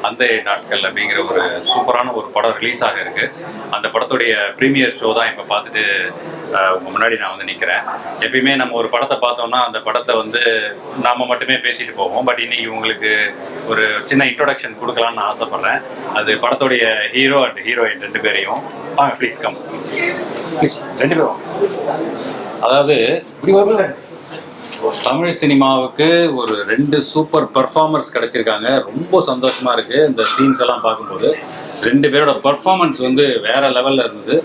அந்த நாட்கள் அப்படிங்கிற ஒரு சூப்பரான ஒரு படம் ரிலீஸ் ஆக இருக்கு. அந்த படத்துடைய ப்ரீமியர் ஷோ தான் இப்போ பார்த்துட்டு உங்க முன்னாடி நான் வந்து நிற்கிறேன். எப்பயுமே நம்ம ஒரு படத்தை பார்த்தோம்னா அந்த படத்தை வந்து நாம மட்டுமே பேசிட்டு போவோம். பட் இன்னைக்கு உங்களுக்கு ஒரு சின்ன இன்ட்ரோடக்ஷன் கொடுக்கலாம்னு நான் ஆசைப்படுறேன். அது படத்துடைய ஹீரோ அண்ட் ஹீரோயின் ரெண்டு பேரையும் ப்ளீஸ் கம் ப்ளீஸ் ரெண்டு பேரும். அதாவது தமிழ் சினிமாவுக்கு ஒரு 2 சூப்பர் பர்ஃபார்மர்ஸ் கிடைச்சிருக்காங்க. ரொம்ப சந்தோஷமா இருக்கு இந்த சீன்ஸ் எல்லாம் பார்க்கும்போது. 2 பேரோட பர்ஃபார்மன்ஸ் வந்து வேற லெவல்ல இருந்தது.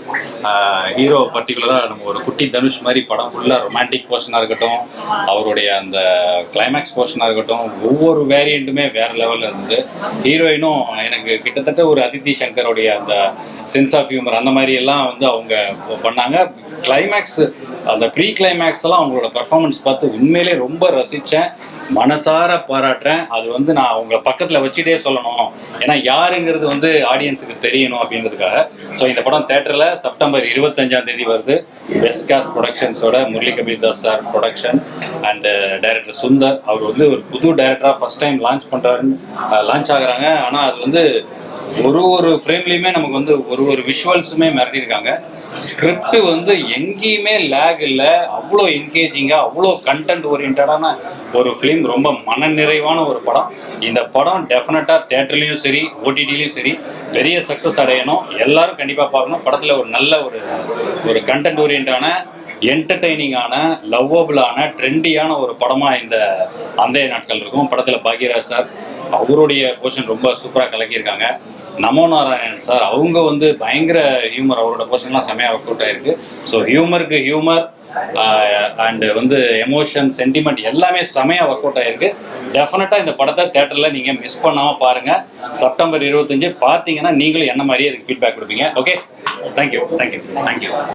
ஹீரோ பர்டிகுலராக நம்ம ஒரு குட்டி தனுஷ் மாதிரி படம் ஃபுல்லாக ரொமான்டிக் போர்ஷனாக இருக்கட்டும், அவருடைய அந்த கிளைமேக்ஸ் போர்ஷனாக இருக்கட்டும், ஒவ்வொரு வேரியண்ட்டுமே வேற லெவலில் இருந்தது. ஹீரோயினும் எனக்கு கிட்டத்தட்ட ஒரு அதித்தி சங்கருடைய அந்த சென்ஸ் ஆஃப் ஹியூமர் அந்த மாதிரி எல்லாம் வந்து அவங்க பண்ணாங்க. கிளைமேக்ஸ் அந்த ப்ரீ கிளைமேக்ஸ் எல்லாம் அவங்களோட பர்ஃபார்மன்ஸ் பார்த்து உண்மையிலே ரொம்ப ரசித்தேன், மனசார பாராட்டுறேன். அது வந்து நான் அவங்கள பக்கத்தில் வச்சுட்டே சொல்லணும், ஏன்னா யாருங்கிறது வந்து ஆடியன்ஸுக்கு தெரியணும் அப்படின்றதுக்காக. ஸோ இந்த படம் தேட்டரில் செப்டம்பர் 25 வருது. பெஸ்ட் காஸ்ட் ப்ரொடக்ஷன்ஸோட Murali Kabir Das sir production and director Sundar. அவர் வந்து ஒரு புது டைரக்டராக ஃபர்ஸ்ட் டைம் லான்ச் ஆகுறாங்க. ஆனால் அது வந்து ஒரு ஃப்ரேம்லையுமே நமக்கு வந்து ஒரு விஷுவல்ஸுமே மிரட்டியிருக்காங்க. ஸ்கிரிப்ட் வந்து எங்கேயுமே லேக் இல்லை, அவ்வளோ என்கேஜிங்காக, அவ்வளோ கண்டென்ட் ஓரியன்டான ஒரு ஃபிலிம். ரொம்ப மனநிறைவான ஒரு படம். இந்த படம் டெஃபினட்டாக தேட்டர்லேயும் சரி ஓடிடிலையும் சரி பெரிய சக்ஸஸ் அடையணும். எல்லாரும் கண்டிப்பாக பார்க்கணும். படத்தில் ஒரு நல்ல ஒரு கண்டென்ட் ஓரியன்டான என்டர்டெய்னிங்கான லவ்வபிளான ட்ரெண்டியான ஒரு படமாக இந்த அந்த நாட்கள் இருக்கும். படத்தில் பாக்யராஜ் சார் அவருடைய போர்ஷன் ரொம்ப சூப்பராக கலக்கியிருக்காங்க. நமோ நாராயணன் சார் அவங்க வந்து பயங்கர ஹியூமர், அவரோட போர்ஷன்லாம் செமையாக ஒர்க் அவுட் ஆயிருக்கு. ஸோ ஹியூமருக்கு ஹியூமர் அண்டு வந்து எமோஷன் சென்டிமெண்ட் எல்லாமே செமையாக ஒர்க் அவுட் ஆயிருக்கு. டெஃபினட்டாக இந்த படத்தை தேட்டரில் நீங்கள் மிஸ் பண்ணாமல் பாருங்கள். செப்டம்பர் 25 பார்த்தீங்கன்னா நீங்களும் என்ன மாதிரியே அதுக்கு ஃபீட்பேக் கொடுப்பீங்க. Okay, thank you.